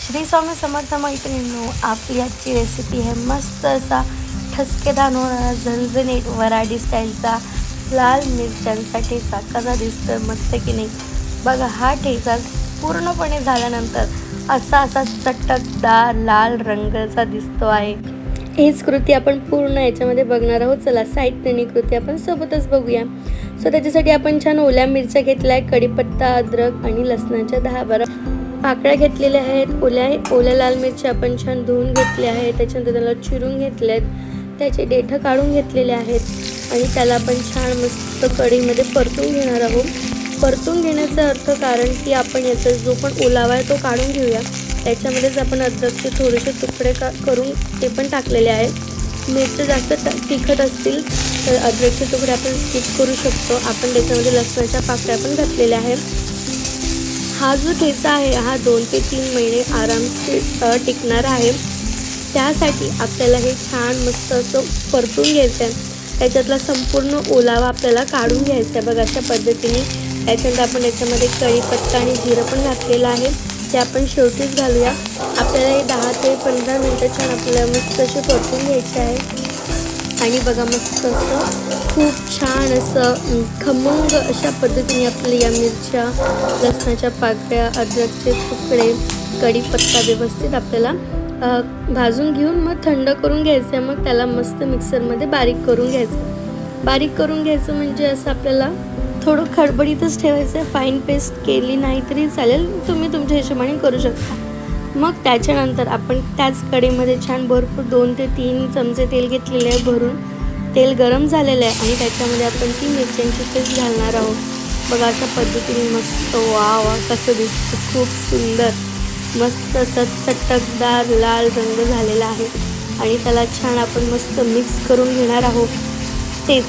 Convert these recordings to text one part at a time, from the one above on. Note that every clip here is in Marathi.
श्री स्वामी समर्थ मैत्रिणींनो, आपली आजची रेसिपी आहे मस्त असा ठसकेदार होणारा झणझणीत वऱ्हाडी स्टाईलचा लाल मिरच्यांचा ठेचा. कसा दिसतोय मस्त की नाही बघा. हा ठेचा पूर्णपणे झाल्यानंतर असा चटकदार लाल रंगाचा दिसतो आहे. हीच कृती आपण पूर्ण याच्यामध्ये बघणार आहोत. चला साहित्याने कृती आपण सोबतच बघूया. त्याच्यासाठी आपण छान ओल्या मिरच्या घेतल्या आहे, कढीपत्ता, अद्रक आणि लसणाच्या 10-12 पाकळ्या घेतलेल्या आहेत. ओल्या लाल मिरच्या आपण छान धुवून घेतल्या आहेत. त्याच्यानंतर त्याला चिरून घेतले आहेत, त्याचे देठं काढून घेतलेले आहेत आणि त्याला आपण छान मस्त कढईमध्ये परतून घेणार आहोत. परतून घेण्याचा अर्थ कारण की आपण याचा जो पण ओलावा आहे तो काढून घेऊया. त्याच्यामध्येच आपण अद्रकचे थोडेसे तुकडे करून ते पण टाकलेले आहेत. मिरच्या जास्त तिखट असतील तर अद्रकचे तुकडे आपण स्किप करू शकतो. आपण त्याच्यामध्ये लसणाच्या पाकळ्या पण घातलेल्या आहेत. हा जो ठेचा आहे हा 2 ते 3 महिने आरामशीर टिकणार आहे. त्यासाठी आपल्याला हे छान मस्त असं परतून घ्यायचं आहे. त्याच्यातला संपूर्ण ओलावा आपल्याला काढून घ्यायचा आहे बघा अशा पद्धतीने. त्याच्यानंतर आपण याच्यामध्ये कढीपत्ता आणि जिरं पण घातलेलं आहे, ते आपण शेवटीच घालूया. आपल्याला हे 10 ते 15 मिनटं छान आपल्याला मस्त असे परतून घ्यायचे आहे. आणि बघा मस्त असं खूप छान असं खमंग अशा पद्धतीने आपल्या या मिरच्या, लसणाच्या पाकळ्या, अद्रकचे तुकडे, कढीपत्ता व्यवस्थित आपल्याला भाजून घेऊन मग थंड करून घ्यायचं आहे. मग त्याला मस्त मिक्सरमध्ये बारीक करून घ्यायचं. बारीक करून घ्यायचं म्हणजे असं आपल्याला थोडं खडबडीतच ठेवायचं आहे. फाईन पेस्ट केली नाही तरी चालेल, तुम्ही तुमच्या हिशोबाने करू शकता. मग त्याच्यानंतर आपण त्याच कढईमध्ये छान भरपूर 2 ते 3 चमचे तेल घेतलेले आहे भरून. तेल गरम झालेलं आहे आणि त्याच्यामध्ये आपण ती मिरच्यांची पेस्ट घालणार आहोत. बघा अशा पद्धतीने मस्त वा कसं दिसतं, खूप सुंदर मस्त असं चटकदार लाल रंग झालेला आहे. आणि त्याला छान आपण मस्त मिक्स करून घेणार आहोत. तेच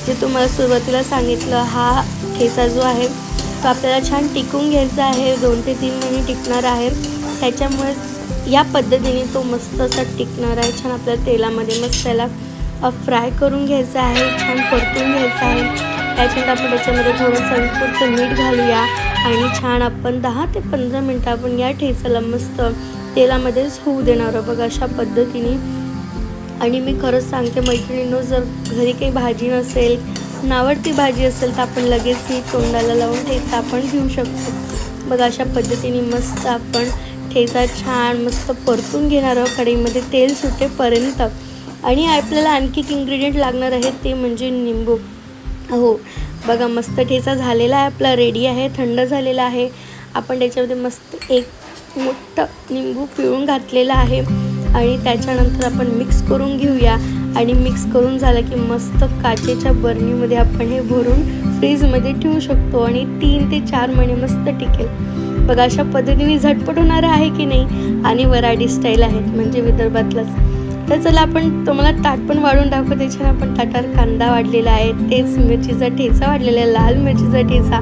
जे तुम्हाला सुरुवातीला सांगितलं, हा ठेचा जो आहे तो आपल्याला छान टिकून घ्यायचा आहे. 2 ते 3 महिने टिकणार आहे. त्याच्यामुळे या पद्धतीने तो मस्त असा टिकणार आहे. छान आपल्या तेलामध्ये मस्त त्याला फ्राय करून घ्यायचं आहे, छान परतून घ्यायचं आहे. त्याच्यानंतर आपण त्याच्यामध्ये थोडं चवीपुरतं मीठ घालूया आणि छान आपण 10 ते 15 मिनटं आपण या ठेचाला मस्त तेलामध्येच होऊ देणार आहोत बघा अशा पद्धतीने. आणि मी खरंच सांगते मैत्रिणींनो, जर घरी काही भाजी नसेल, नावडती भाजी असेल तर आपण लगेच ही तोंडाला लावून ठेचा आपण घेऊ शकतो. बघा अशा पद्धतीने मस्त आपण ठेचा छान मस्त परतून घेणार आहोत कढईमध्ये तेल सुटेपर्यंत. आणि आपल्याला आणखी एक इन्ग्रेडियंट लागणार आहे, ते म्हणजे निंबू. हो बघा मस्त ठेचा झालेला आहे आपला, रेडी आहे, थंड झालेला आहे. आपण त्याच्यामध्ये मस्त एक मोठं निंबू पिळून घातलेला आहे आणि त्याच्यानंतर आपण मिक्स करून घेऊया. आणि मिक्स करून झालं की मस्त काचेच्या बरणीमध्ये आपण हे भरून फ्रीजमध्ये ठेवू शकतो आणि 3 ते 4 महिने मस्त टिकेल. बघा अशा पद्धतीने झटपट होणार आहे की नाही. आणि वऱ्हाडी स्टाईल आहेत म्हणजे विदर्भातलंच. तर चला आपण तुम्हाला ताट पण वाढून दाखवते. छान आपण ताटावर कांदा वाढलेला आहे, तेच मिरचीचा ठेचा वाढलेला आहे, लाल मिरचीचा ठेचा.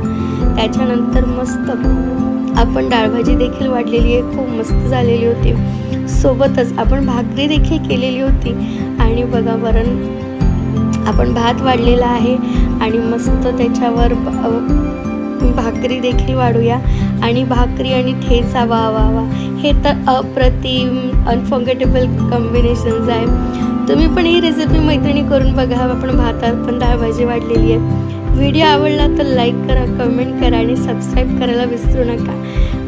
त्याच्यानंतर मस्त आपण डाळभाजी देखील वाढलेली आहे, खूप मस्त झालेली होती. सोबतच आपण भाकरी देखील केलेली होती. आणि बघा वरण आपण भात वाढलेला आहे आणि मस्त त्याच्यावर भाकरी देखील वाढूया. आणि भाकरी आणि ठेचा वा वा वा, हे तर अप्रतिम अनफॉर्गेटेबल कॉम्बिनेशन्स आहे. तुम्ही पण ही रेसिपी मैत्रिणी करून बघा. आपण भातात पण डाळभाजी वाढलेली आहे. व्हिडिओ आवडला तर लाईक करा, कमेंट करा आणि सबस्क्राईब करायला विसरू नका.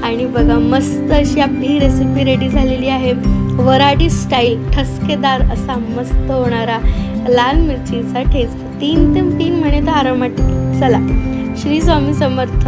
आणि बघा मस्त अशी आपली ही रेसिपी रेडी झालेली आहे. वऱ्हाडी स्टाईल ठसकेदार असा मस्त होणारा लाल मिरचीचा ठेचा 3 ते 3 महिने तर आरामात टिकेल. चला श्री स्वामी समर्थ.